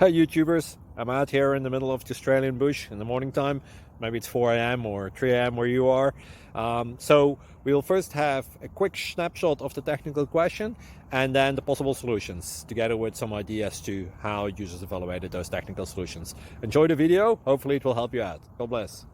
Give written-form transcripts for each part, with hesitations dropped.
Hey YouTubers, I'm out here in the middle of the Australian bush in the morning time. Maybe it's 4 a.m. or 3 a.m. where you are. So we'll first have a quick snapshot of the technical question and then the possible solutions, together with some ideas to how users evaluated those technical solutions. Enjoy the video, hopefully it will help you out. God bless.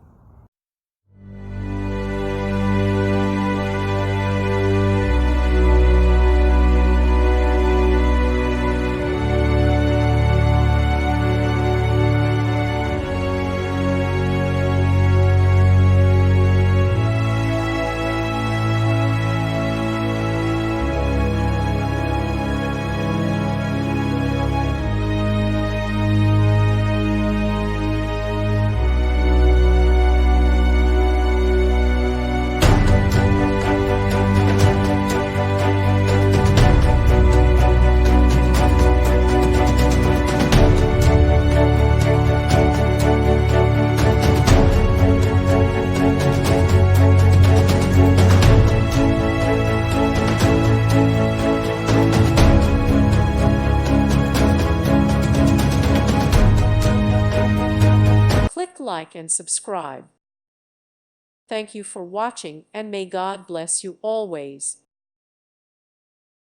Click like and subscribe. Thank you for watching, and may God bless you always.